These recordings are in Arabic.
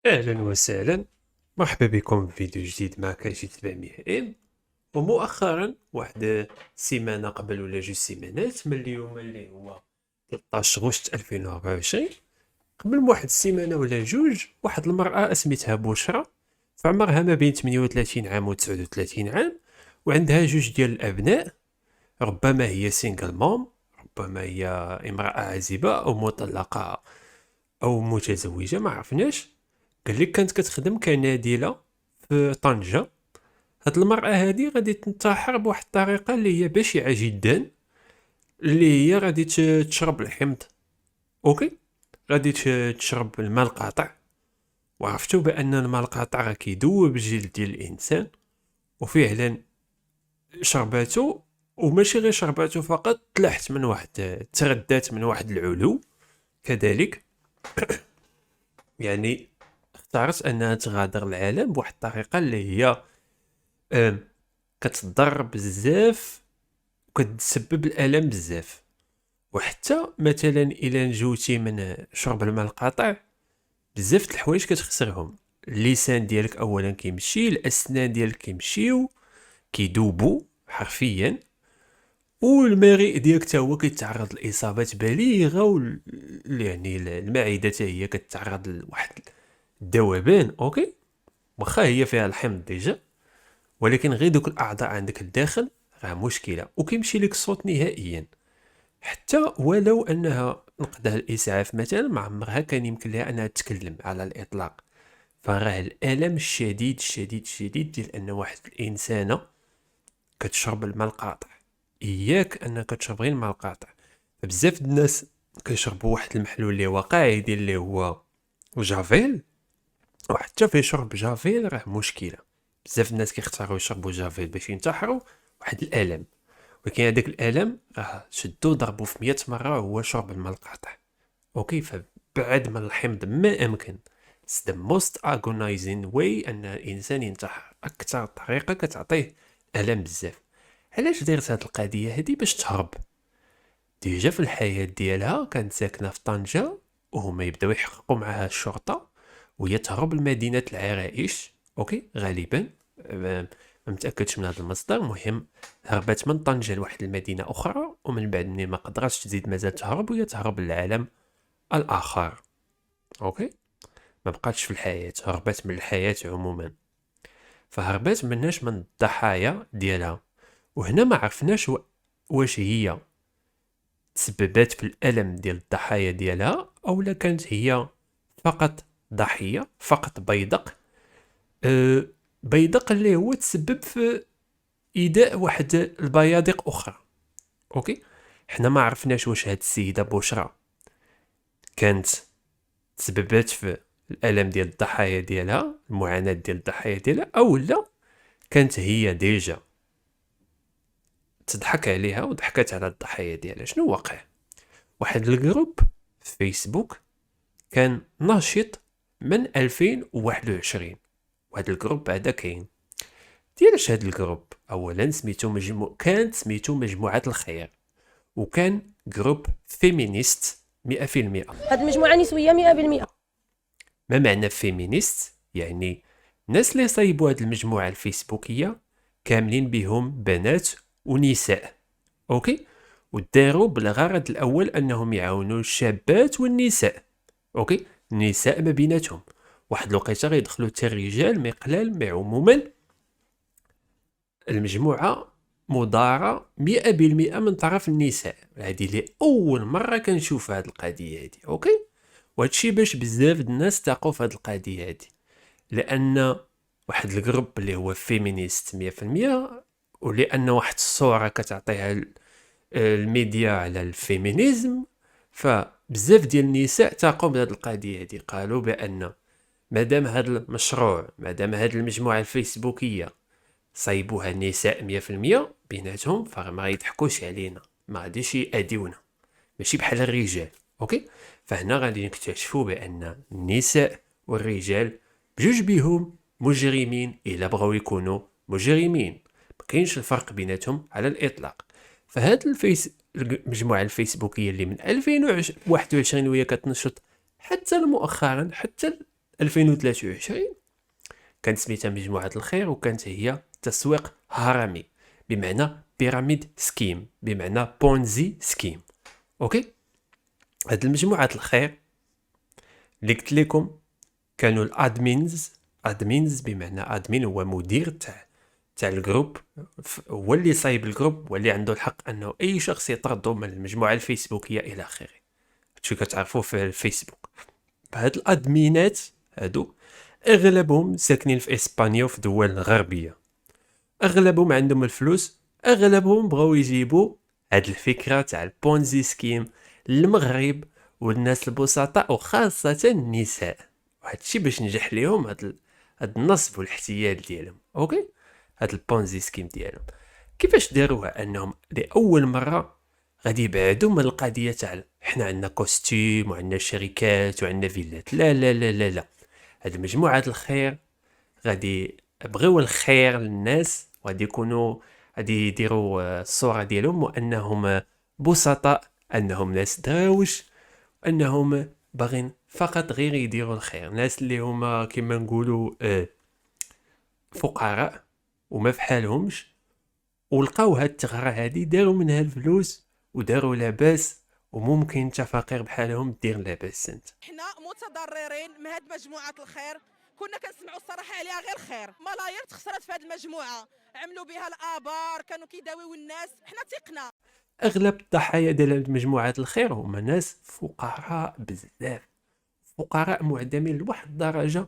اهلا وسهلا. مرحبا بكم في فيديو جديد مع كاجي 700 ام. ومؤخرا واحد سيمانه قبل ولا جوج سيمانات من اليوم اللي هو 13 غشت 2024، قبل واحد السيمانه ولا جوج واحد المراه اسميتها بشرى، في عمرها ما بين 38 عام و 39 عام، وعندها جوج ديال الابناء. ربما هي سينجل مام، ربما هي امراه عازبه او مطلقه او متزوجه، ما عرفناش. قال لك كانت كتخدم كنادلة في طنجة. هاد المرأة هادي غادي تنتحر بواحد الطريقة اللي هي بشعة جدا، اللي هي غادي تشرب الحمض. اوكي، غادي تشرب الماء القاطع. وعرفتوا بان الماء القاطع راه كيذوب الجلد ديال الانسان، وفعلا شرباتو. وماشي غير شرباتو فقط، تلحت من واحد، تردات من واحد العلو كذلك. يعني اختارت انها تغادر العالم بواحد الطريقة اللي هي آم، كتضر بزاف وكتسبب الالم بزاف. وحتى مثلا الا نجوتي من شرب الماء القاطع، بزاف د الحوايج كتخسرهم. اللسان ديالك اولا كيمشي، الاسنان ديالك كيمشيو، كيدوبوا حرفيا. والمريء ديالك حتى هو كيتعرض لاصابات بالغه يعني المعده حتى هي كتعرض لواحد الذوبان. اوكي، واخا هي فيها الحمض ديجا، ولكن غير دوك الاعضاء عندك الداخل راه مشكله وكيمشي لك الصوت نهائيا. حتى ولو انها نقدها الاسعاف مثلا، ما عمرها كان يمكن لها انها تتكلم على الاطلاق. فراه الالم الشديد الشديد الشديد ديال ان واحد الانسانه كتشرب الماء القاطع. اياك انك تشرب غير الماء القاطع. بزاف د الناس كيشربوا واحد المحلول اللي هو قاعدي اللي هو جافيل، وحتى في شرب جافيل راه مشكله. بزاف الناس كيختاروا يشربوا جافيل باش ينتحروا واحد الالم، ولكن هذاك الالم راه شدو ضربو في 100 مره هو شرب الماء القاطع. اوكي، فبعد من الحمض ما امكن. It's the most agonizing way ان الانسان ينتحر، اكثر طريقه كتعطيه الم بزاف. علاش دارت هاد القضيه هادي؟ باش تهرب. ديجا في الحياه ديالها كانت ساكنه في طنجه، وهما يبداو يحققوا معها الشرطه، وهي تهرب لمدينه العرائش. اوكي، غالبا ما متاكدش من هذا المصدر. مهم، هربت من طنجه لواحد المدينه اخرى، ومن بعد مني ما قدرتش تزيد مازال تهرب، وهي تهرب للعالم الاخر. اوكي، ما بقاتش في الحياه، هربت من الحياه عموما. فهربت مناش من الضحايا ديالها. وهنا ما عرفناش واش هي تسببت في الالم ديال الضحايا ديالها، او لا كانت هي فقط ضحيه، فقط بيدق. أه بيدق اللي هو تسبب في ايذاء واحد البيادق اخرى. اوكي، حنا ما عرفناش واش هاد السيده بشرى كانت تسببت في الالم ديال الضحايا ديالها، المعاناه ديال الضحايا ديالها، او لا كانت هي ديجا تضحك عليها وضحكت على الضحايا ديالها. شنو واقع؟ واحد الجروب في فيسبوك كان ناشط من 2021، وهذا الجروب هذا كاين. ديال هذا الجروب؟ اولا سميتو كانت سميتو مجموعه الخير، وكان جروب فيمينيست 100%. هاد المجموعة نسوية 100%. ما معنى فيمينيست؟ يعني الناس اللي صايبوا هذه المجموعة الفيسبوكية كاملين بهم بنات ونساء. اوكي، وداروا بالغرض الاول انهم يعاونوا الشابات والنساء. اوكي، النساء ما بيناتهم. واحد الوقيته غيدخلوا حتى الرجال، ما يقلال. ما عموما المجموعة مدارة 100% من طرف النساء. هذه لأول مرة كنشوف هذه القضية هذه. أوكي، وهادشي باش بزاف الناس تاقوا في هذه القضية هذه، لأن واحد الجروب اللي هو فيمينيست 100%، ولأن واحد الصورة كتعطيها الميديا على الفيمينيزم، فبزاف ديال النساء تاقوا بهذه القضية هذه. قالوا بأن مادام هذا المشروع، مادام هذه المجموعة الفيسبوكية صايبوها النساء 100% بيناتهم، فما غيضحكوش علينا، ما غاديش يأذيونا، ماشي بحال الرجال. اوكي، فهنا غادي نكتشفوا بان النساء والرجال بجوج بيهم مجرمين الا بغاو يكونوا مجرمين. ما كاينش الفرق بيناتهم على الاطلاق. فهاد المجموعه الفيسبوكيه اللي من 2021 وهي كتنشط حتى مؤخرا، حتى 2023 كانت سميتها مجموعة الخير، وكانت هي تسويق هرمي، بمعنى بيراميد سكيم، بمعنى بونزي سكيم. اوكي، هاد المجموعة الخير اللي قلت لكم كانوا ادمينز بمعنى ادمين هو مدير تاع الجروب، هو اللي صايب الجروب، هو اللي عنده الحق انه اي شخص يطرده من المجموعة الفيسبوكية الى اخره. هادشي كتعرفوه في الفيسبوك. هاد الادمينات هادو اغلبهم ساكنين في اسبانيا وفي دول غربيه، اغلبهم عندهم الفلوس، اغلبهم بغاو يجيبوا هاد الفكره تاع البونزي سكيم للمغرب والناس البسطاء وخاصه النساء، وهادشي باش نجح ليهم هاد النصب والاحتيال ديالهم. اوكي، هاد البونزي سكيم ديالهم كيفاش داروها؟ انهم لاول مره غادي يبعدوا من القضيه تاع حنا عندنا كوستيم وعندنا شركات وعندنا فيلات. لا لا لا لا لا، هاد مجموعة الخير غادي بغيو الخير للناس، وغادي يكونوا غادي يديروا الصورة ديالهم وانهم بسطاء، انهم ناس دراوش، انهم باغين فقط غير يديروا الخير، ناس اللي هما كما نقولوا فقراء وما في حالهمش، ولقاو هاد الثغرة هادي داروا منها الفلوس وداروا لاباس، وممكن انت فقير بحالهم دير لاباس انت. حنا متضررين من هاد مجموعة الخير، كنا كنسمعوا الصراحة عليها غير خير. ملايير تخسرت في هاد المجموعة، عملوا بها الآبار، كانوا كيداويو الناس، حنا ثقنا. اغلب الضحايا ديال مجموعة الخير هما ناس فقراء بزاف، فقراء معدمين لواحد الدرجة،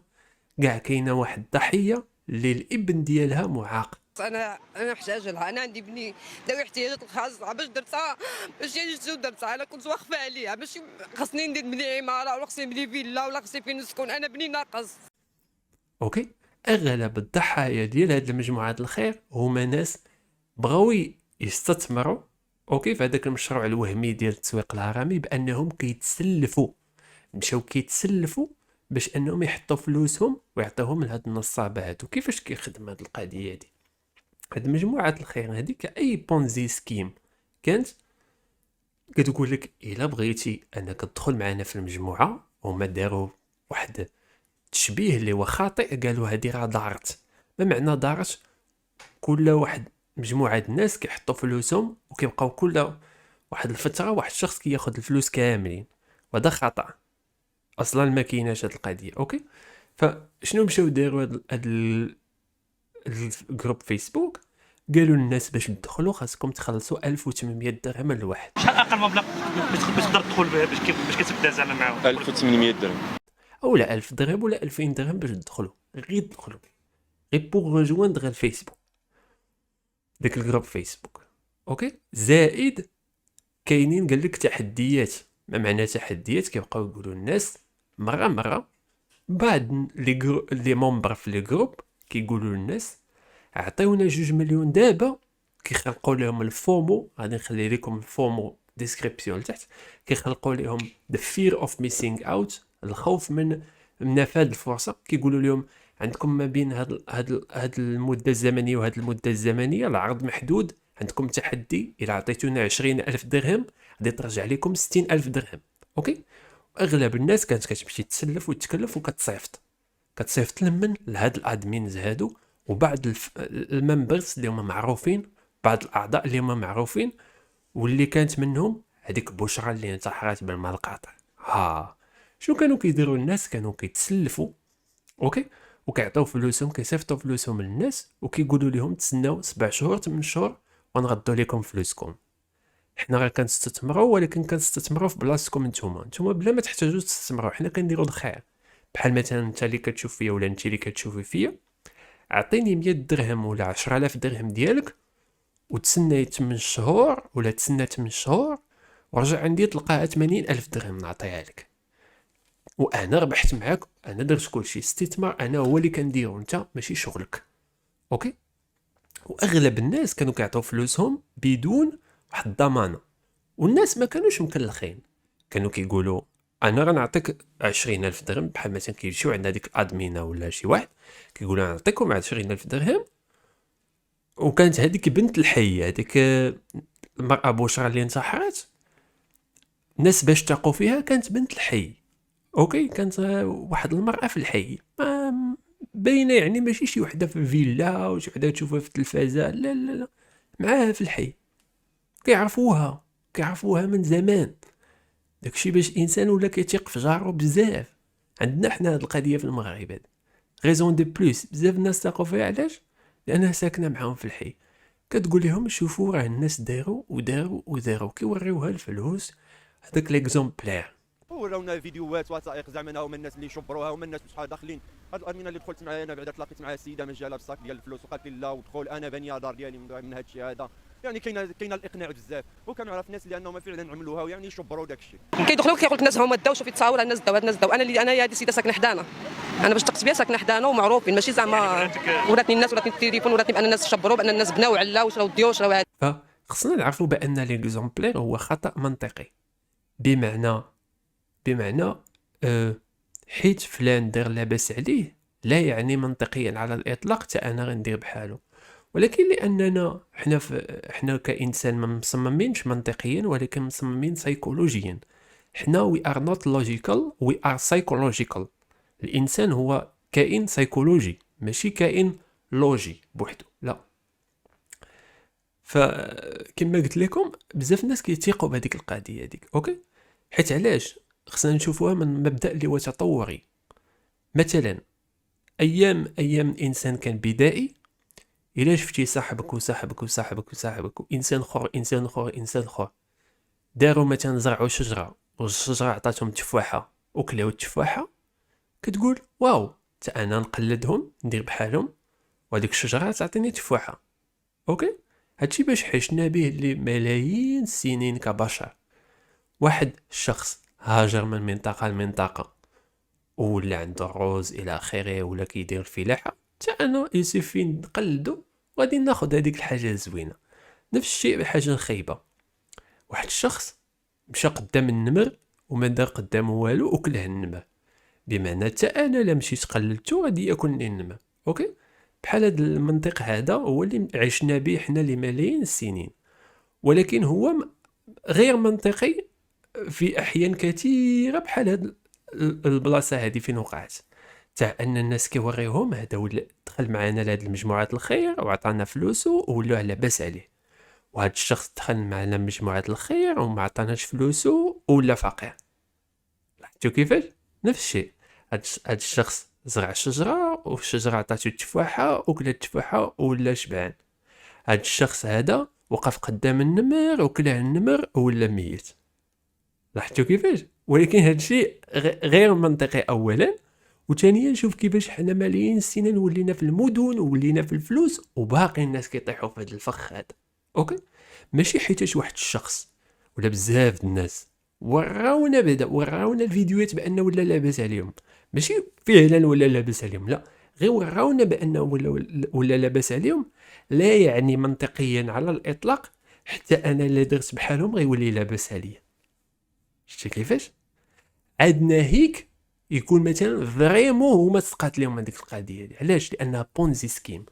كاع كاينه واحد الضحية اللي الابن ديالها معاق. انا محتاجه لها، انا عندي بني ذوي احتياجات الخاصه، باش درتها باش جيت درتها، انا كنت واقفه عليها، ماشي خاصني ندير بني عماره ولا خاصني نبني فيلا ولا خاصني فين نسكن، انا بني ناقص. اوكي، اغلب الضحايا ديال هاد المجموعات الخير هما ناس بغاو يستثمروا اوكي في هذاك المشروع الوهمي ديال التسويق الهرمي، بانهم كيتسلفوا، مشاو كيتسلفوا باش انهم يحطوا فلوسهم ويعطيوهم لهاد النصابه هادو. كيفاش كيخدم هاد القضيه دي؟ هاد مجموعة الخير هادي كأي بونزي سكيم كانت كتقول لك الا بغيتي انك تدخل معنا في المجموعة، هما داروا واحد التشبيه اللي هو خاطئ، قالوا هادي راه دارت. ما معنى دارت؟ كل واحد مجموعة الناس كيحطوا فلوسهم وكيبقاو كل واحد الفترة واحد الشخص كياخد الفلوس كاملين، وهذا خطأ اصلا، ما كايناش هاد القضية. اوكي، فشنو مشاو داروا هاد الجروب فيسبوك؟ قالوا للناس باش تدخلوا خاصكم تخلصوا 1800 درهم للواحد. شحال اقل مبلغ باش تقدر تدخل به، باش كتبدا زعما معاهم؟ 1800 درهم اولا 1000 درهم ولا 2000 درهم باش تدخلوا، غير تدخلوا غير بوغ ريجوندغ الفيسبوك، داك الجروب فيسبوك. اوكي، زائد كاينين قال لك تحديات. ما معنى تحديات؟ كيبقاو يقولوا الناس مره بعد لي ممبر في لي جروب كيقولوا للناس عطيونا 2 مليون دابا، كيخلقوا لهم الفومو، غادي نخلي لكم الفومو ديسكريبسيون لتحت، كيخلقوا لهم the fear of missing out، الخوف من نفاذ الفرصه. كيقولوا لهم عندكم ما بين هاد المده الزمنيه وهاد المده الزمنيه العرض محدود، عندكم تحدي، الى عطيتونا 20,000 درهم غادي ترجع لكم 60,000 درهم. اوكي، اغلب الناس كانت كتمشي تسلف وتكلف كتصيفط لمن لهاد الادمينز هادو، وبعض الممبرز اللي هما معروفين، بعض الاعضاء اللي هما معروفين، واللي كانت منهم هذيك بشرى اللي انتحرت بالمال القاطع. شنو كانوا كيديروا الناس؟ كانوا كيتسلفوا اوكي، وكيعطيو فلوسهم، كيصيفطوا فلوسهم للناس، وكيقولوا لهم تسناو 7 شهور 8 شهور ونردوا لكم فلوسكم. حنا غير كنستثمروا، ولكن كنستثمروا في بلاصتكم نتوما بلا ما تحتاجوا تستثمروا، حنا كنديروا الخير. بحال مثلا انت اللي كتشوف فيا ولا انت اللي كتشوفي فيا، اعطيني 100 درهم ولا 10,000 درهم ديالك وتسنى 8 شهور ولا تسنى 8 شهور ورجع عندي تلقاها 80,000 درهم نعطيها لك، وانا ربحت معاك، انا درت كلشي استثمار، انا هو اللي كنديرو، انت ماشي شغلك. اوكي، واغلب الناس كانوا كيعطيو فلوسهم بدون واحد الضمانه، والناس ما كانوش مكلخين، كانوا كيقولوا انا غنعطيك 20,000 درهم. بحال مثلا كيمشيو عند هذيك الادمينه ولا شي واحد كيقولوا نعطيكم 20,000 درهم، وكانت هذيك بنت الحي، هذيك المرأة بشرى اللي انتحرت، الناس باش تاقوا فيها كانت بنت الحي، اوكي، كانت واحد المرأة في الحي، باينه يعني ماشي شي وحده في فيلا وشي وحده تشوفها في التلفازه، لا لا لا، معاها في الحي، كيعرفوها من زمان. داكشي باش الانسان ولا كيتيق في جارو بزاف. عندنا حنا هاد القضيه في المغرب هاد غيزون دي بلوس، بزاف الناس تاقوا فيها. علاش؟ لانها ساكنه معاهم في الحي. كتقول لهم شوفوا راه الناس داروا وداروا وداروا، كيوريوها الفلوس. هذاك ليكزومبلير. وراونا فيديوهات وثائق زعما هما الناس اللي شبروها، هما الناس بشحال داخلين. هاد الامينه اللي دخلت معايا انا بعدا تلاقيت مع السيده من جاله بصاك ديال الفلوس وقالت لي لا ودخل انا بانيه دار ديالي من هذا الشيء هذا. يعني كاينه الاقناع بزاف، وكنعرف ناس اللي انهم فعلا عملوها ويعني يشبروا داك الشيء. كيدخلوا كيقول لك الناس هما داو، شوفي التصاور الناس داو الناس داو. انا هذه السيده ساكنه حدانا، انا باش تقت بها ساكنه حدانا ومعروفين، ماشي زعما وراتني الناس وراتني التليفون وراتني بان الناس شبروا بان الناس بناو علاو وشراو ديور وشراو هذا. فخصنا نعرفوا بان ليكزومبلير هو خطا منطقي، بمعنى حيت فلان دار لاباس عليه لا يعني منطقيا على الاطلاق حتى انا غندير بحاله. ولكن لاننا حنا كانسان ما مصممينش منطقيا، ولكن مصممين سيكولوجيا. حنا we are not logical, we are psychological. الانسان هو كائن سيكولوجي، ماشي كائن لوجي بوحدو، لا. فكما قلت لكم بزاف الناس كيتيقوا بهذيك القضيه هذيك، اوكي. حيت علاش؟ خصنا نشوفوها من مبدا اللي هو تطوري. مثلا ايام الانسان كان بدائي، الا شفتي صاحبك وصاحبك وصاحبك وصاحبك وانسان اخر انسان اخر انسان اخر داروا مثلا زرعوا شجره والشجره عطاتهم تفاحه وكلاو التفاحه، كتقول واو تا انا نقلدهم ندير بحالهم وهذيك الشجره تعطيني تفاحه. اوكي، هادشي باش عشنا به لملايين السنين كبشر. واحد الشخص هاجر من منطقه لمنطقه ولا عنده الروز الى اخره ولا كيدير الفلاحه، حتى انا يسيفي نقلدو وغادي ناخذ هذيك الحاجه الزوينه. نفس الشيء بحاجه الخايبه. واحد الشخص مشى قدام النمر وما دار قدامه والو وكله النمر، بمعنى حتى انا لا مشيت قلدتو غادي ياكلني النمر. اوكي، بحال هذا المنطق هذا هو اللي عشنا به حنا لملايين السنين، ولكن هو غير منطقي في احيان كثيره. بحال هاد البلاصه هذه فين وقعت، تاع ان الناس كيوريوهم هذا ولا دخل معنا لهاد المجموعات الخير وعطانا فلوسه ولا على باس عليه، وهذا الشخص دخل معنا مجموعات الخير وما عطاناش فلوسه ولا فقير. لاحظتوا كيفاش؟ نفس الشيء. هذا الشخص زرع شجره والشجره عطاتو التفاحه وكلا التفاحه ولا شبعان. هذا الشخص هذا وقف قدام النمر وكلا النمر ولا ميت. لاحظتوا كيفاش؟ ولكن هذا الشيء غير منطقي اولا، وثانيا شوف كيفاش حنا ملايين السنين ولينا في المدن وولينا في الفلوس وباقي الناس كيطيحوا في هذا الفخ هذا. اوكي، ماشي حيتاش واحد الشخص ولا بزاف الناس وراونا الفيديوهات بان ولا لاباس عليهم، ماشي فعلا ولا لاباس عليهم، لا، غير وراونا بان ولا لاباس عليهم، لا يعني منطقيا على الاطلاق حتى انا اللي درت بحالهم غيولي لاباس عليا. شتي كيفاش؟ عندنا هيك يكون مثلا فريمون هما سقات لهم هذيك القضيه دي. علاش؟ لانها بونزي سكيم،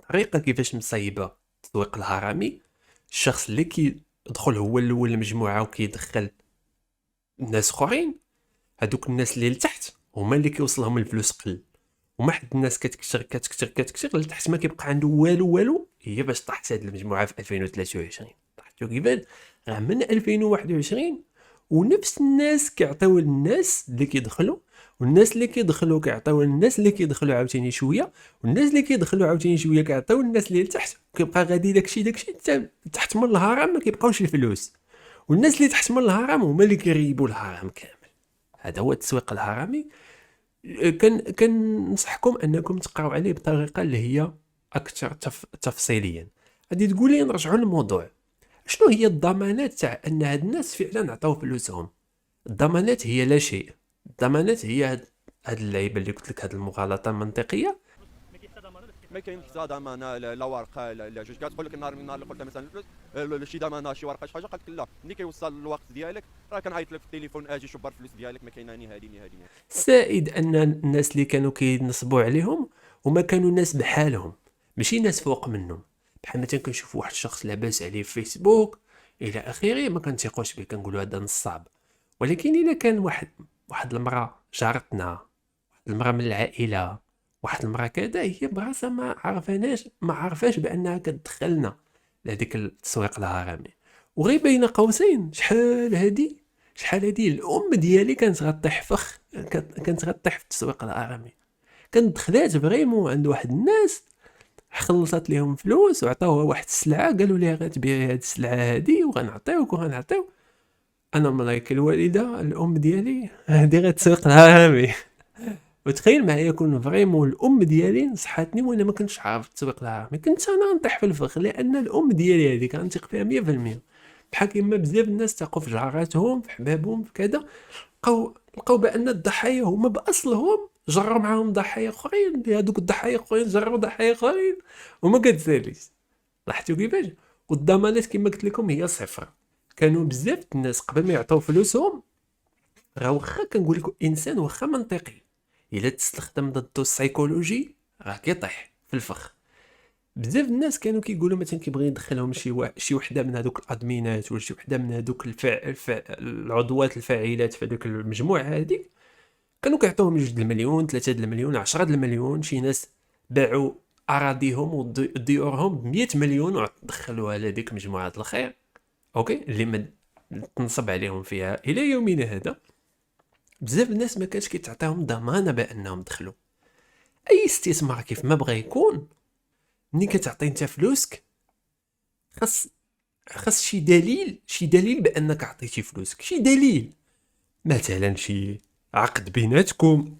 طريقه كيفاش مصايبه التسويق الهرمي. الشخص اللي كيدخل هو الاول المجموعه وكيدخل الناس اخرين، هذوك الناس اللي لتحت هما اللي كيوصلهم الفلوس قل، وما حد الناس كتكثر لتحت ما كيبقى عنده والو هي باش طاحت هذه المجموعه في 2023. طاحتوا كيفاش؟ راه من 2021 ونفس الناس كيعطيو للناس اللي كيدخلوا، والناس اللي كيدخلوا كيعطيو للناس اللي كيدخلوا عاوتاني شويه، والناس اللي كيدخلوا عاوتاني شويه كيعطيو للناس اللي لتحت، كيبقى غادي داكشي حتى تحت من الهرم ما كيبقاوش الفلوس، والناس اللي تحت من الهرم هما اللي كيريبوا الهرم كامل. هذا هو التسويق الهرمي. كننصحكم انكم تقراو عليه بطريقه اللي هي اكثر تفصيليا. غادي تقول لي نرجعوا للموضوع، شنو هي الضمانات تاع ان هاد الناس فعلا عطاو فلوسهم؟ الضمانات هي لا شيء. الضمانات هي هاد اللعيبه اللي قلت لك، هاد المغالطه المنطقيه. ما كاين حتى ضمانه لا ورقه لا جوج. كتقول لك النهار من النهار اللي قلت مثلا الفلوس شي ضمانه شي ورقه شي حاجه، قالت لك لا، ملي كيوصل الوقت ديالك راه كنعيط لك في التليفون اجي شبر الفلوس ديالك، ما كاينه نهائي. زائد ان الناس اللي كانوا كينصبوا عليهم وما كانوا ناس بحالهم، ماشي ناس فوق منهم. بحال مثلا كنشوف واحد الشخص لاباس عليه في فيسبوك الى اخره، ما كنثيقوش به، كنقولوا هذا نصاب. ولكن الا كان واحد واحد المراه جارتنا، واحد المراه من العائله، واحد المراه كذا، هي براسها ما عرفاش بانها كتدخلنا لهذيك التسويق الهرمي. وغير بين قوسين شحال هادي الام ديالي كانت غطيح فخ، كانت غطيح في التسويق الهرمي. كانت دخلات فريمون عند واحد الناس، خلصت لهم فلوس وعطاوها واحد السلعه، قالوا لها غتبيعي هاد السلعه هادي وغنعطيوك. انا ملايك الوالده الام ديالي هادي غتسوق الهرمي. وتخيل معايا يكون فريمون الام ديالي نصحتني وانا ما كنتش عارف التسويق الهرمي، كنت انا نطيح في الفخ لان الام ديالي هذيك كنثق فيها 100%. بحال كيما بزاف الناس تاقوا في جاراتهم في حبابهم في كذا، لقاو بان الضحايا هما باصلهم جروا معاهم ضحايا اخرين، هذوك الضحايا اخرين جروا ضحايا اخرين وما كتساليش. لاحظتوا كيفاش؟ والضمانات كما قلت لكم هي صفر. كانوا بزاف الناس قبل ما يعطيو فلوسهم، راه واخا كنقول لكم انسان واخا منطقي الا تستخدم ضده السيكولوجي راه كيطيح في الفخ. بزاف الناس كانوا كيقولوا مثلا كيبغي يدخلهم شي وحده من هذوك الادمينات ولا شي وحده من هذوك العضوات الفاعلات في هذوك المجموعه هذيك، كانوا كيعطوهم 2 المليون 3 المليون 10 المليون. شي ناس باعوا اراضيهم وديورهم ب 100 مليون ودخلوها لهذيك مجموعه الخير، اوكي، اللي ما تنصب عليهم فيها الى يومنا هذا. بزاف الناس ما كانش كيتعطيهم ضمانه بانهم دخلوا. اي استثمار كيف ما بغى يكون، ملي كتعطي انت فلوسك خاص شي دليل بانك عطيتي فلوسك، شي دليل، مثلا شي عقد بيناتكم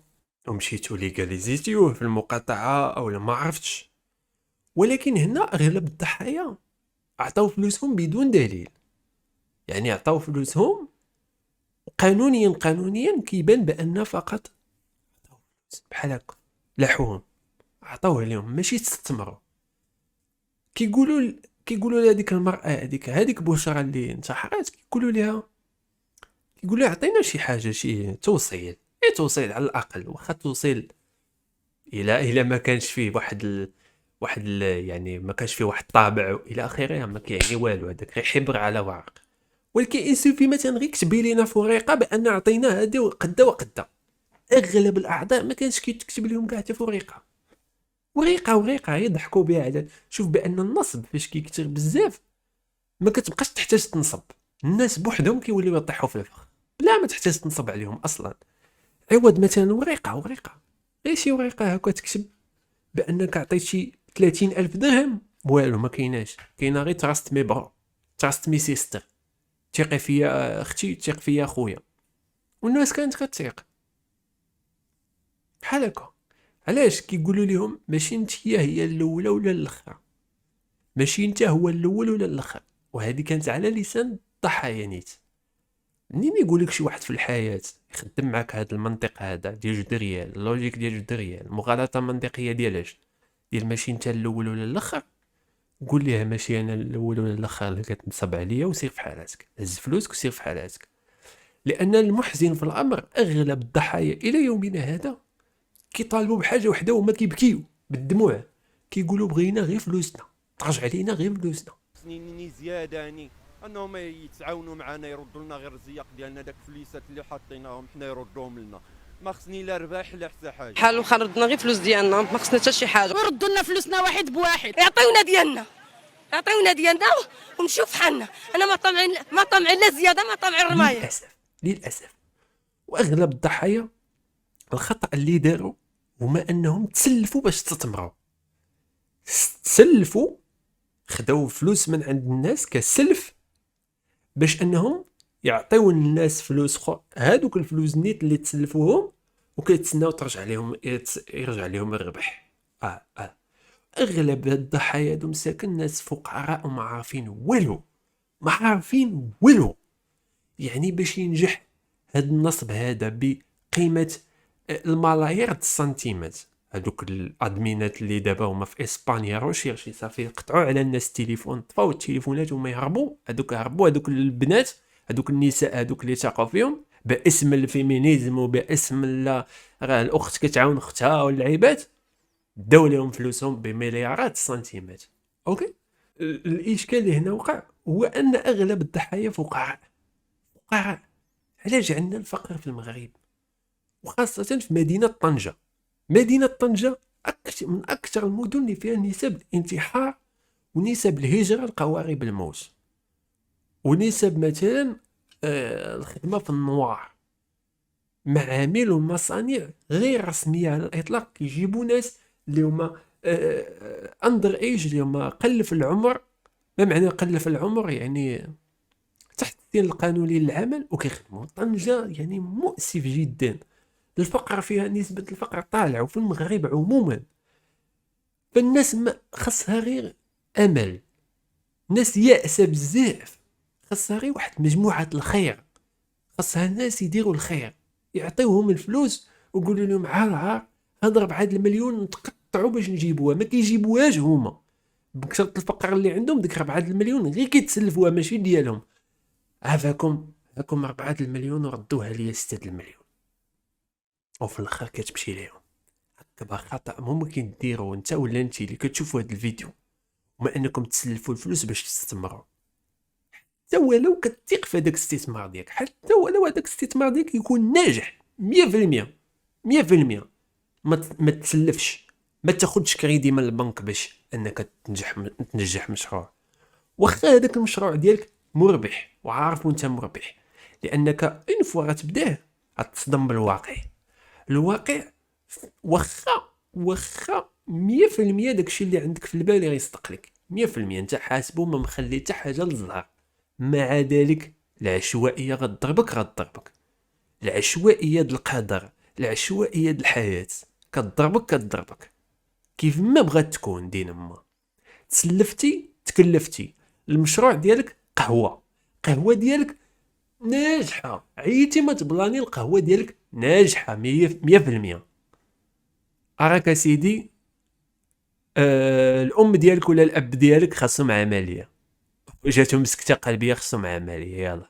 ومشيتو ليغاليزيتيوه في المقاطعه او ما عرفتش. ولكن هنا اغلب الضحايا عطاو فلوسهم بدون دليل، يعني عطاو فلوسهم قانونيا كيبان بان فقط عطاو فلوس بحال هكا، لاحوهم عطاوه لهم ماشي استثمروا. كيقولوا لهذيك المراه هذيك بشرى اللي انتحرت، كيقولوا لها عطينا شي حاجه، شي توصيل، توصيل على الاقل، واخا توصيل الى ما كانش فيه واحد يعني ما كانش فيه واحد الطابع الى اخره، ما كيعني والو، هذاك غير حبر على ورق. ولكن انسوفي مثلا غير كتبي لينا في ورقه بان عطينا هذه وقدا. اغلب الاعضاء ما كانش كيتكتب لهم كاع حتى في ورقه يضحكوا بها على. شوف بان النصب فاش كيكثر بزاف ما كتبقاش تحتاج تنصب، الناس بوحدهم كيوليو يطيحوا في الفخ بلا ما تحتاج تنصب عليهم اصلا. عوض مثلا ورقه غير شي ورقه هكا تكتب بانك عطيتي 30,000 درهم، والو ما كايناش، كاينه غير تراست مي برو، تراست مي سيستر، تيقي فيا اختي، تيق فيا خويا. والناس كانت كتيق بحال هكا. علاش كيقولوا لهم ماشي انت هي الاولى ولا الاخرى، ماشي انت هو الاول ولا الاخر. وهذه كانت على لسان الضحايا نيت. منين يقول لك شي واحد في الحياه يخدم معك هذا المنطق هذا ديال 2 ريال، اللوجيك ديال 2 ريال، المغالطه المنطقيه ديالاش ديال ماشي انت الاول ولا الاخر، قول ليها ماشي انا الاول ولا الاخر اللي كتنصب عليا، وسير في حالاتك، هز فلوسك وسير في حالاتك. لان المحزن في الامر اغلب الضحايا الى يومنا هذا كيطالبوا بحاجه وحده وما كيبكيو بالدموع، كيقولوا بغينا غير فلوسنا، ترجع علينا غير فلوسنا. سنين زياده انهم يتعاونوا معنا، يردوا لنا غير الزياق ديالنا، داك الفليسات اللي حاطيناهم حنا يردوهم لنا. ما خصني لا رباح لا حتى حاجه، بحال واخا ردنا غير فلوس ديالنا، ما خصنا حتى شي حاجه. وردوا لنا فلوسنا واحد بواحد، يعطيونا ديالنا ونمشيو فحالنا. انا ما طامعين لا زياده ما طامعين رمايه. للاسف واغلب الضحايا الخطا اللي داروا هما انهم تسلفوا باش تستثمروا، خداو فلوس من عند الناس كسلف باش انهم يعطيو الناس فلوس هادوك الفلوس نيت اللي تسلفوهم وكيتسناو يرجع لهم الربح. اغلب الضحايا هادو مساكن ناس فقراء وما عارفين والو، يعني باش ينجح هاد النصب هذا بقيمه الملايير السنتيمات. هذوك الادمينات اللي دابا هما في اسبانيا روشيرشي صافي قطعوا على الناس التليفون، طفاو التليفونات وما يهربوا. هذوك البنات، هذوك النساء، هذوك اللي تاقوا فيهم باسم الفيمينيزم وباسم راه الاخت كتعاون اختها واللعيبات، داو لهم فلوسهم بمليارات السنتيمات. اوكي، الاشكال اللي هنا وقع هو ان اغلب الضحايا فقراء. علاش عندنا الفقر في المغرب؟ وخاصه في مدينه طنجه. مدينه طنجه من اكثر المدن اللي فيها نسب الانتحار ونسب الهجره لقوارب الموت، ونسب مثلا الخدمه في النوار، معامل ومصانع غير رسميه على الاطلاق كيجيبوا ناس اللي هما اندر ايج، اللي هما قل في العمر. ما معنى قل في العمر؟ يعني تحت السن القانوني للعمل وكيخدموا. طنجه يعني مؤسف جدا، الفقر فيها نسبه الفقر طالعه، وفي المغرب عموما. فالناس ما خاصها غير امل، ناس يائسه بزاف، خاصها غير واحد مجموعه الخير، خاصها الناس يديروا الخير، يعطيوهم الفلوس ويقولوا لهم عار اضرب هاد المليون نتقطعوا باش نجيبوها. ما كيجيبوهاش هما بكثرة الفقر اللي عندهم. ديك 4 المليون غير كيتسلفوها ماشي ديالهم. عافاكم 4 المليون وردوها ليا 6 المليون، وفي الاخر كتمشي ليهم. اكبر خطا ممكن ديروا انت ولا انت اللي كتشوفوا هذا الفيديو وما انكم تسلفوا الفلوس باش تستثمروا، حتى ولو كتثق في هذاك الاستثمار ديالك، حتى ولو هذاك الاستثمار ديالك يكون ناجح 100%، 100%. ما تسلفش، ما تاخذش كريدي من البنك باش انك تنجح مشروع. واخا هذاك المشروع ديالك مربح وعارف وانت مربح، لانك ان فوا غتبداه غتصدم بالواقع. الواقع واخا 100% داكشي اللي عندك في البال غيصدق لك 100%، انت حاسبه ما مخلي حتى حاجه للزهر. مع ذلك العشوائيه غتضربك، العشوائيه ديال القدر، العشوائيه ديال الحياه كتضربك كيف ما بغات تكون. دينما تسلفتي تكلفتي، المشروع ديالك قهوه ديالك ناجحه، عيتي ما تبلاني القهوه ديالك ناجحه 100%. اراك سيدي الام ديالك ولا الاب ديالك خاصهم عمليه، جاتهم سكته قلبيه خاصهم عمليه.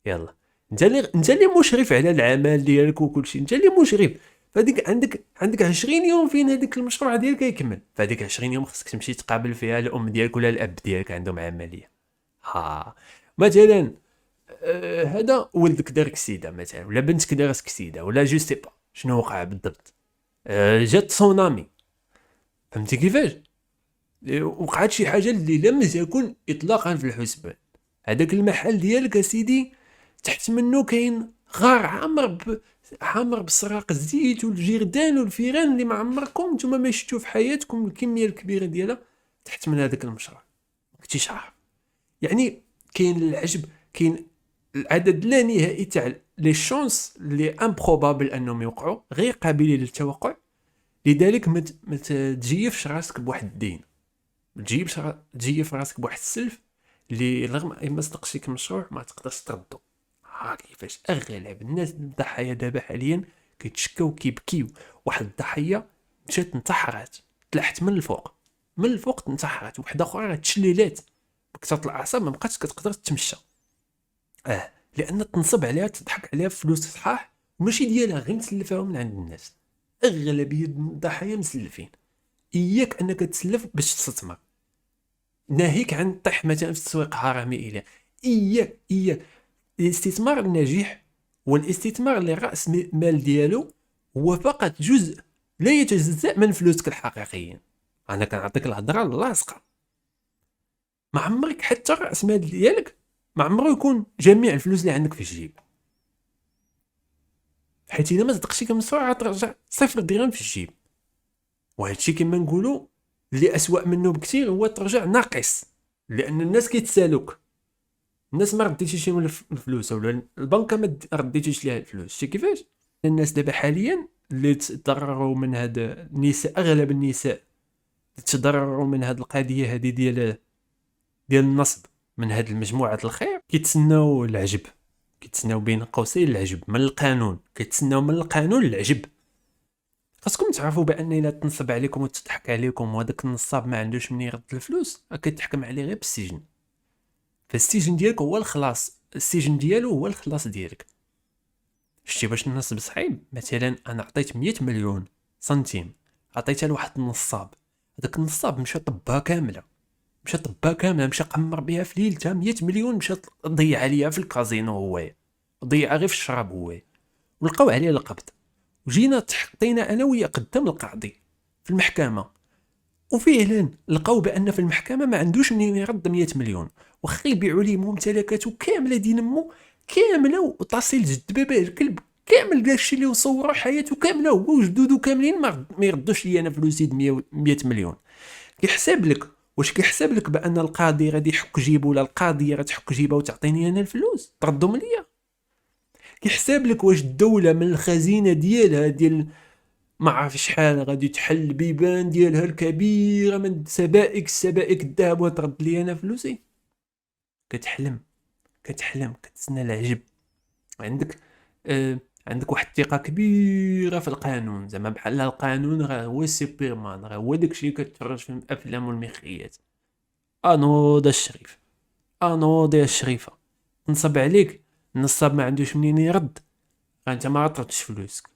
يلا انت اللي مشرف على العمل ديالك وكل شيء، انت اللي مشرف. فديك عندك 20 يوم فين هذاك المشروع ديالك يكمل. فهذيك 20 يوم خصك تمشي تقابل فيها الام ديالك ولا الاب ديالك عندهم عمليه. مثلا هذا ولدك دار كسيده مثلا، ولا بنتك دارت كسيده، ولا جو سي با شنو وقع بالضبط. جات تسونامي، فهمتي كيفاش؟ وقعت شي حاجه اللي لم تكن اطلاقا في الحسبان. هذاك المحل ديالك اسيدي تحت منه كاين غار عامر بسراق الزيت والجردان والفيران اللي ما عمركم نتوما ما شفتوا في حياتكم. الكميه الكبيره ديالها تحت من هذاك المشروع ما كنتيش عارف. يعني كاين العجب، كاين العدد لا نهائي تاع لي شونس اللي امبروبابل انهم يوقعوا، غير قابلين للتوقع. لذلك ما تجيفش راسك بواحد الدين، تجيف راسك بواحد السلف اللي رغم ما صدقش فيك المشروع ما تقدرش تردو. كيفاش اغلب الناس الضحايا دابا حاليا كيتشكاو كيبكيو. واحد الضحيه مشات انتحرت، طلعت من الفوق انتحرت. وحده اخرى تشليلات بكثرة الاعصاب ما بقاتش كتقدر تمشى، لان تنصب عليها تضحك عليها فلوس صحاح ماشي ديالها، غير مسلفاهم من عند الناس. اغلبيه الضحايا مسلفين. اياك انك تسلف باش تستثمر، ناهيك عن طيح مثلا في التسويق حرامي الى اياك. الاستثمار الناجح والاستثمار اللي راس مال ديالو هو فقط جزء لا يتجزأ من فلوسك الحقيقيين. انا كنعطيك الهضره اللاصقه، ما عمرك حتى راس مال ديالك ما عمره يكون جميع الفلوس اللي عندك في الجيب، حيت اذا ما صدقتي كمشروع غترجع 0 درهم في الجيب. وهذا الشيء كما نقولوا اللي اسوأ منه بكثير هو ترجع ناقص، لان الناس كيتسالوك. الناس ما رديتيش لهم الفلوس ولا البنكه ما رديتيش ليها الفلوس. شتي كيفاش الناس دابا حاليا اللي تضرروا من هذا النساء، اغلب النساء تضرروا من هذه القضيه هذه ديال النصب من هذه المجموعه الخير. كيتسناو العجب، كيتسناو بين قوسين العجب من القانون، كيتسناو من القانون العجب. خاصكم تعرفوا بان الا تنصب عليكم وتضحك عليكم وهذاك النصاب ما عندوش من يرد الفلوس كتحكم عليه غير بالسجن. فالسجن ديالك هو الخلاص، السجن ديالو هو الخلاص ديالك. شتي باش النصب صعيب؟ مثلا انا عطيت 100 مليون سنتيم عطيتها لواحد النصاب، هذاك النصاب مشى طبها كامله، مشى قمر بها في ليلتها 100 مليون، مشى ضيع عليها في الكازينو، هو ضيع غير في الشراب هو، ولقاو عليه القبض. وجينا تحطينا انا ويا قدام القاضي في المحكمه، وفعلا لقاو بان في المحكمه ما عندوش منين يرد 100 مليون، واخا يبيعوا ليه ممتلكاته كامله ديال مو كامله، وتصل جد باباه الكلب كامل داكشي اللي وصوروا حياته كامله هو وجدودو كاملين ما يردوش لي انا فلوسي 100 مليون. كيحسب لك واش كيحسب لك بان القاضي غادي يحك جيبو ولا القاضيه غتحك جيبها وتعطيني انا الفلوس تردهم ليا؟ كيحسب لك واش الدوله من الخزينه ديالها ديال ما عرف شحال غادي تحل بيبان ديالها الكبيره من سبائك الذهب وترد لي انا فلوسي؟ كتحلم كتسنى العجب. عندك واحد الثقه كبيره في القانون، زعما بحال القانون راه هو السوبرمان، راه هو داكشي كتفرج في الافلام والمخيات. انوض الشريفه نصب عليك، النصاب ما عندوش منين يرد، انت ما غتردش فلوسك،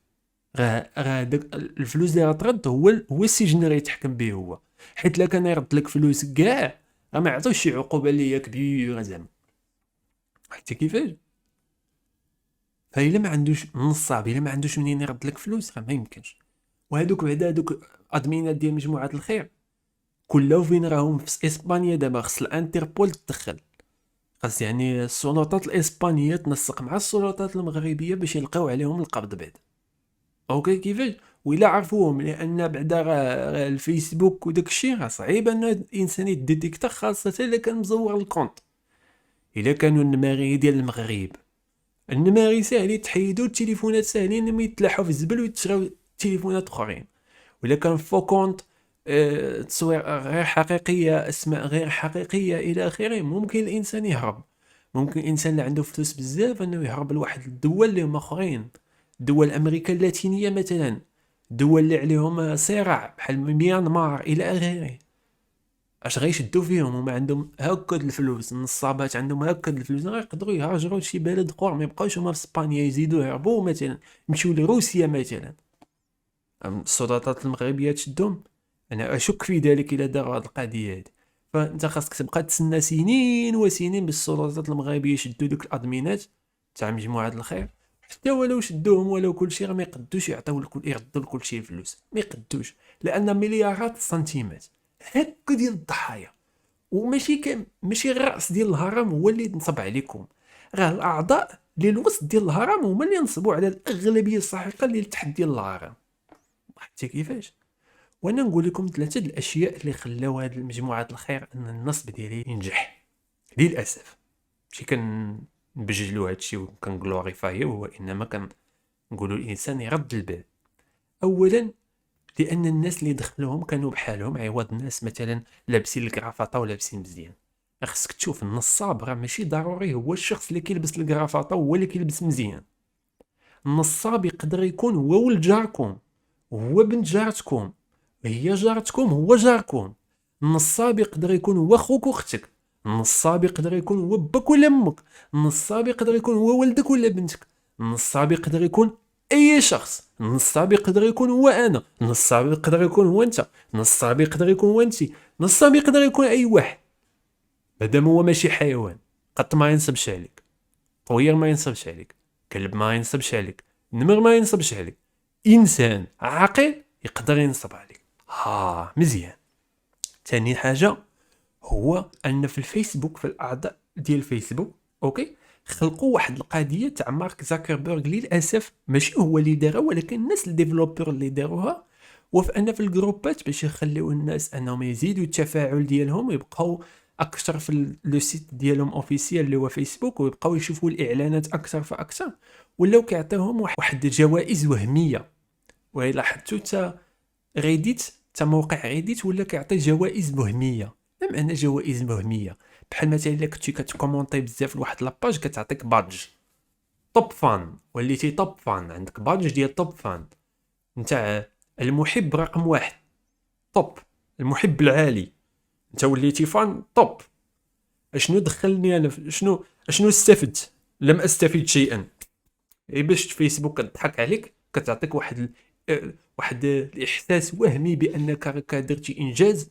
راه داك الفلوس اللي غترد هو السجن اللي يتحكم به هو، حيت لا كان يرد لك فلوس كاع راه ما عطوش شي عقوبه اللي هي كبيره زعما. حتى كيفاش فإلا ما عندوش النصاب، الا ما عندوش منين يرد لك فلوس راه ما يمكنش. وهذوك بعدا هذوك ادمينات ديال مجموعه الخير كلهم فين راهم في اسبانيا دابا، خص الانتربول تدخل، خاص يعني السلطات الاسبانيه تنسق مع السلطات المغربيه باش يلقاو عليهم القبض بعد. اوكي كيفاش؟ وإلا عرفوهم، لان بعدا راه الفيسبوك وداك الشيء راه صعيب ان الانسان يديتيكتا، خاصه الا كان مزور الكونت. الا كانوا النماغي ديال المغرب النماغي ساهلين تحيدوا التليفونات، ساهلين لما يتلاحوا في الزبل ويتشراو تليفونات اخرين. ولا كان فو كونت تصوير غير حقيقيه، اسماء غير حقيقيه الى اخره، ممكن الانسان يهرب. ممكن الانسان اللي عنده فلوس بزاف انه يهرب لواحد الدول اللي هما اخرين، دول امريكا اللاتينيه مثلا، دول اللي عليهم صراع بحال ميانمار الى اخره. اش غيشدوا فيهم وما عندهم هكا الفلوس، النصابات عندهم هكا الفلوس، غيقدروا يهاجروا لشي بلد اخر، ما يبقاوش هما في اسبانيا، يزيدوا يهربوا مثلا يمشيو لروسيا مثلا. السلطات المغربيه تشدهم، انا اشك في ذلك الى داروا هذه القضيه هذه. فانت خاصك تبقى تسنى سنين وسنين باش السلطات المغربيه يشدوا دوك الادمينات تاع مجموعه الخير، حتى ولو شدوهم ولو كل شيء ما يقدوش يعطيو يردوا لكل شيء الفلوس، ما يقدوش، لان مليارات السنتيمات هكا ديال الضحايا. وماشي ماشي الراس ديال الهرم هو اللي نصب عليكم، راه الاعضاء اللي الوسط ديال الهرم هما اللي نصبوا على الاغلبيه الساحقه اللي تحت ديال الهرم. حتى كيفاش؟ وانا نقول لكم ثلاثه الاشياء اللي خلاو هذه المجموعه الخير ان النصب ديالي ينجح للاسف. ماشي كنبجلوا هادشي وكنغلوريفايو، هو انما كنقولوا الانسان يرد البال. اولا لان الناس اللي دخلوهم كانوا بحالهم، عوض الناس مثلا لابسين الكرافطه ولابسين مزيان. خصك تشوف النصاب راه ماشي ضروري هو الشخص اللي كيلبس الكرافطه هو اللي كيلبس مزيان. النصاب يقدر يكون هو ولد جاركم، هو بنت جارتكم، هي جارتكم، هو جاركم. النصاب يقدر يكون هو خوك واختك، النصاب يقدر يكون هو باك ولا امك، النصاب يقدر يكون هو ولدك ولا بنتك، النصاب يقدر يكون اي شخص، النصاب يقدر يكون هو انا، النصاب يقدر يكون هو انت، النصاب يقدر يكون هو انت، النصاب يقدر يكون اي واحد مادام هو ماشي حيوان. قط ما ينصبش عليك، طوير ما ينصبش عليك، كلب ما ينصبش عليك، نمر ما ينصبش عليك، انسان عاقل يقدر ينصب عليك. مزيان. ثاني حاجه هو ان في الفيسبوك، في الاعضاء ديال الفيسبوك اوكي خلقوا واحد القضيه تاع مارك زاكربيرغ، للاسف ماشي هو اللي دارها ولكن الناس الديفلوبر اللي داروها، وفي ان في الجروبات باش يخليو الناس انهم يزيدوا التفاعل ديالهم ويبقاو اكثر في لو سيت ديالهم اوفيسيال اللي هو فيسبوك، ويبقاو يشوفوا الاعلانات اكثر فاكثر، ولاو كيعطيوهم واحد الجوائز وهميه. ولاحظتوا حتى ريديت، حتى موقع ريديت ولا كيعطي جوائز وهميه. ما معنى جوائز وهميه؟ بحال مثلا الا كنتي كتكومونطي بزاف لواحد لاباج كتعطيك بادج توب فان، وليتي توب فان، عندك بادج ديال توب فان، نتا المحب رقم واحد توب، المحب العالي، انت وليتي فان توب. اشنو دخلني انا شنو استفدت؟ لم استفيد شيئا. باش فيسبوك كتضحك عليك، كتعطيك واحد الاحساس وهمي بانك درتي انجاز،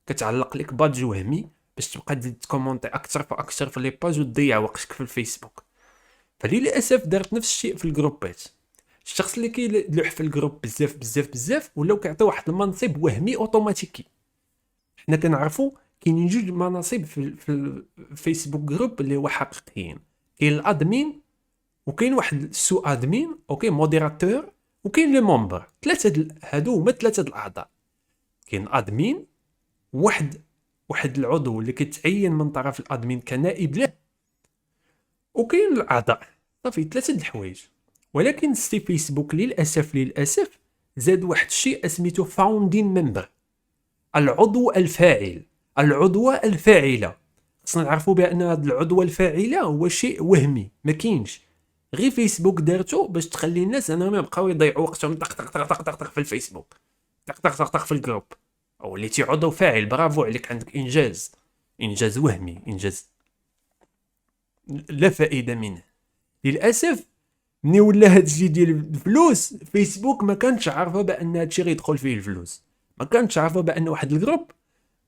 كتعلق لك بادج وهمي باش تبقى تزيد تكومونتي اكثر فاكثر في لي باج وتضيع وقتك في الفيسبوك. فللاسف دارت نفس الشيء في الجروبات. الشخص اللي كيلوح في الجروب بزاف بزاف بزاف ولاو كيعطيو واحد المنصب وهمي اوتوماتيكي. حنا كنعرفوا كاينين جوج مناصب في الفيسبوك جروب اللي هو حقيقيين. كاين الادمين وكاين واحد السو ادمين وكاين موديراتور وكاين لي ممبر. ثلاثه هادو هما ثلاثه الاعضاء. كاين ادمين واحد العضو اللي كيتعين من طرف الادمين كنائب له، وكاين الاعضاء. صافي ثلاثه د الحوايج. ولكن سي فيسبوك للاسف زاد واحد الشيء اسميتو فاوندين ممبر، العضو الفاعل، العضوة الفاعلة. خصنا نعرفوا بان هاد العضوة الفاعلة هو شيء وهمي ما كاينش، غير فيسبوك دارتو باش تخلي الناس انهم يبقاو يضيعوا وقتهم طق طق طق طق طق طق في الفيسبوك، طق طق طق طق في الجروب. وليتي عضو فاعل، برافو عليك، عندك انجاز وهمي، انجاز لا فائدة منه. للاسف ملي ولا هادشي ديال الفلوس، فيسبوك ما كانتش عارفه بان هادشي غيدخل فيه الفلوس، ما كانتش عارفه بان واحد الجروب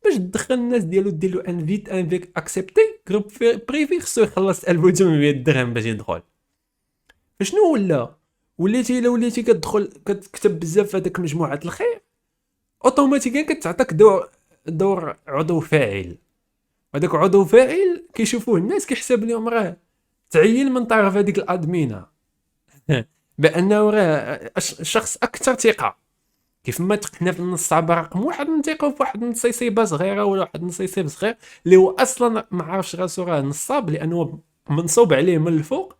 باش تدخل الناس ديالو دير له انفيت اكسبتي جروب بريفي خصو يخلص 1800 درهم باش يدخل. فشنو وليتي الا وليتي كتدخل كتكتب بزاف هذاك مجموعه الخير، اوتوماتيكيا كتعطيك دور عضو فاعل. هذاك عضو فاعل كيشوفوه الناس كيحسب لهم راه تعيين من طرف هذيك الادمينه بانه راه شخص اكثر ثقه. كيف ما تقنا في النصابه رقم واحد نثيقوا في واحد النصيصيبه صغيره ولا واحد النصيصيب صغير اللي هو اصلا ما عارفش راسو راه نصاب لانه منصوب عليه من الفوق،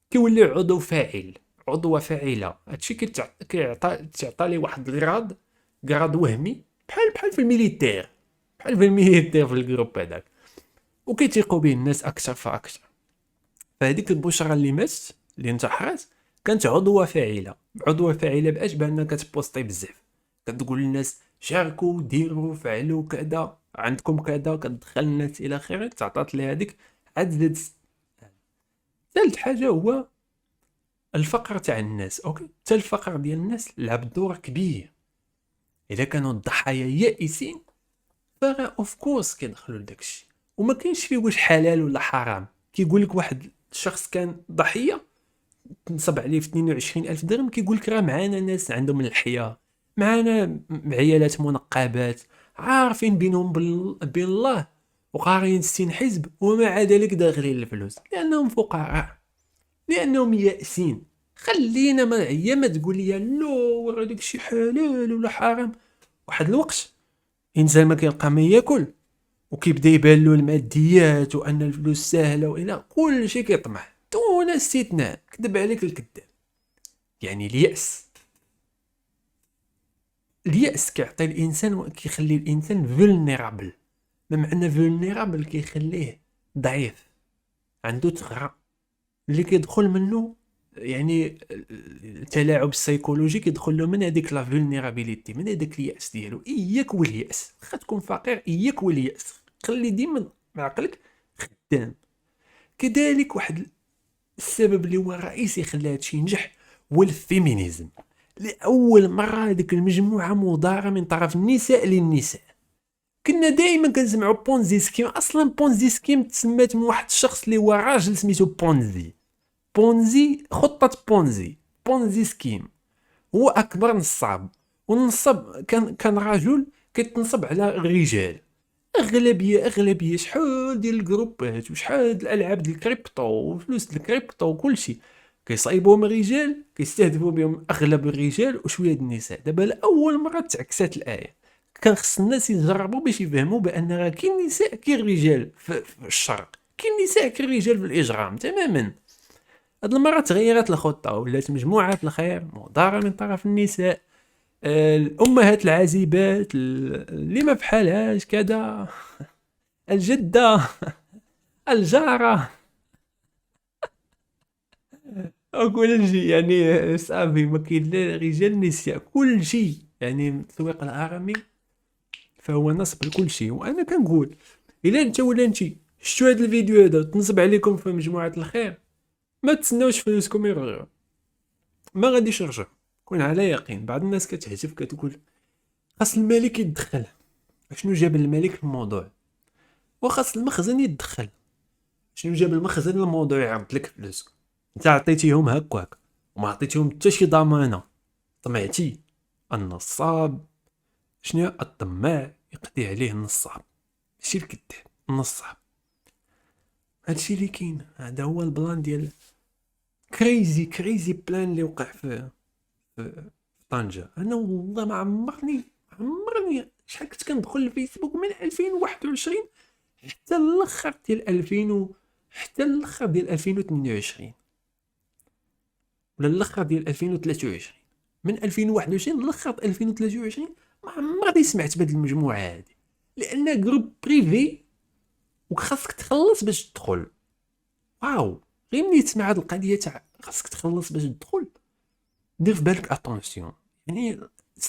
كيولي عضو فاعل، عضوه فاعله. هادشي تعطى ليه واحد الغرض وهمي بحال في الميليتير، في الجروب هذاك، وكيتيقوا به الناس اكثر فاكثر. فهذيك البشرى اللي ماتت اللي انتحرت كانت عضوه فاعله باش بان كتبوستي بزاف، كتقول للناس شاركوا ديروا فعلوا كذا عندكم كذا، كتدخل الناس الى اخره، تعطات لي هذيك عاد زاد. ثالث حاجه هو الفقر تاع الناس. اوكي، حتى الفقر ديال الناس لعب دور كبير. اذا كانوا الضحايا يائسين فراه اوف كورس كيدخلوا لداكشي، وما كاينش فيه واش حلال ولا حرام. كيقول لك واحد الشخص كان ضحيه تنصب عليه في 22,000 درهم، كيقول لك راه معانا ناس عندهم الحياه، معانا عيالات منقبات عارفين بينهم بين الله وقارين 60 حزب، ومع ذلك داخلين الفلوس لانهم فقراء، لانهم يائسين. خلينا ما تقول لي لو راه داكشي حلال ولا حرام. واحد الوقت انسان ما كيلقى ما ياكل وكيبدا يبان له الماديات وان الفلوس سهله والى كل شيء كيطمح دون استثناء. كذب عليك الكذاب. يعني اليأس كيعطي الانسان، كيخلي الانسان فولنيرابل. ما معنى فولنيرابل؟ كيخليه ضعيف، عنده ثغره اللي كيدخل منه، يعني التلاعب السيكولوجي كيدخل له من هذيك لا فولنيرابيليتي، من هذاك اليأس ديالو. اياك واليأس، واخا تكون فقير اياك واليأس، خلي ديما عقلك خدام. كذلك واحد السبب اللي هو رئيسي خلى هادشي ينجح هو الفيمينيزم. لأول مرة هذيك المجموعة مدارة من طرف النساء للنساء. كنا دائما كنسمعوا بونزي سكيم. اصلا بونزي سكيم تسمات من واحد الشخص اللي هو راجل سميتو بونزي، خطة بونزي سكيم. هو اكبر نصاب، والنصاب كان رجل كيتنصب على الرجال. اغلبيه شحال ديال الجروبات وشحال ديال الالعاب ديال الكريبتو وفلوس الكريبتو وكلشي كيصايبوهم الرجال، كيستهدفوا بهم اغلب الرجال وشويه د النساء. دابا لاول مره تعكست الايه. كان خص الناس يجربوا باش يفهموا بان راه كاين نساء كاين رجال في الشر، كاين نساء كاين رجال في الاجرام تماما. هاد المره تغيرت الخطه، ولات مجموعه الخير مدارة من طرف النساء، الامهات العازبات اللي ما بحالهاش كذا، الجده الجاره كل شيء. يعني صافي ما كاين لا رجال نساء كل شيء. يعني التسويق العالمي فهو نصب لكل شيء. وانا كنقول الا انت ولا انت شفتوا هذا الفيديو هذا تنصب عليكم في مجموعه الخير، ما تسناوش فلوسكم يرجعوا، ما غاديش يرجعوا. كون على يقين. بعض الناس كتهتف كتقول خاص الملك يتدخل. شنو جاب الملك في الموضوع؟ وخاص المخزن يتدخل. شنو جاب المخزن الموضوع يعرض لك فلوسك؟ انت عطيتيهم هكاك وما عطيتهم حتى شي ضمانه. طمعتي النصاب، شنو الطماع يقضي عليه النصاب، ماشي الكذاب، النصاب. هادشي اللي كاين، هذا هو البلان ديال كريزي بلان اللي وقع في طنجة. انا والله ما عمرني شحال كنت كندخل الفيسبوك من 2021 حتى الاخر ديال 2000 حتى الاخر ديال 2022 ولا الاخر ديال 2023. من 2021 الاخر 2023 ما عمرني سمعت بهاد المجموعه هادي، لان جروب بريفي وخاصك تخلص باش تدخل. واو، غير ملي تسمع هاد القضيه تاع خاصك تخلص باش تدخل، دير في بالك اتونسيون. يعني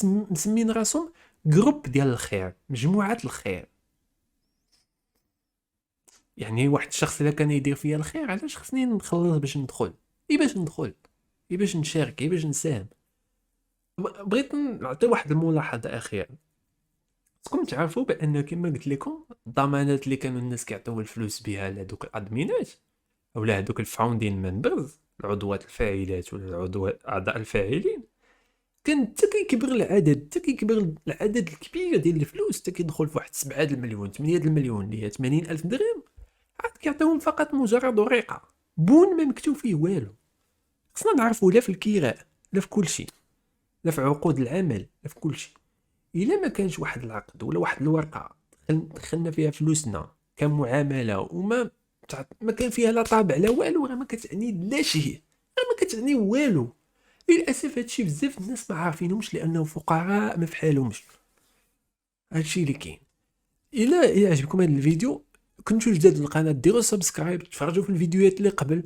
مسمين راسهم جروب ديال الخير، مجموعه الخير. يعني واحد الشخص الا كان يدير فيا الخير، علاش خصني نخلص باش ندخل؟ باش نشارك، باش نساهم. بغيت نعطي واحد الملاحظه اخيره. خصكم تعرفوا بان كما قلت لكم الضمانات اللي كانوا الناس كيعطيو الفلوس بها لهذوك الادمينات اولا هذوك الفاوندين ممبرز، العضوات الفاعلات ولا العضوات اعضاء الفاعلين، كان حتى كيكبر العدد الكبير ديال الفلوس، حتى كيدخل في واحد 7 المليون 8 المليون اللي هي 80,000 درهم، عاد كيعطيوهم فقط مجرد ورقه بون ما مكتوب فيه والو. خصنا نعرفوا لا في الكراء لا في كل شيء، لا في عقود العمل، لا في كل شيء. الا ما كانش واحد العقد ولا واحد الورقه دخلنا فيها فلوسنا كمعامله وما ما كان فيها لا طابع لا والو، راه ما كتعني لا شيء، راه ما كتعني والو. للاسف هادشي بزاف الناس ما عارفينهمش لانه فقراء ما فحالهمش. هادشي اللي كاين. الا عجبكم هذا الفيديو، كنتو جداد للقناه ديروا سبسكرايب، تفرجوا في الفيديوهات اللي قبل،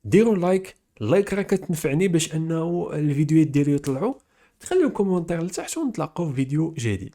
ديروا لايك راه كتنفعني باش انه الفيديوهات ديالي يطلعوا. تخليو كومونتير لتحت ونتلاقاو في فيديو جديد.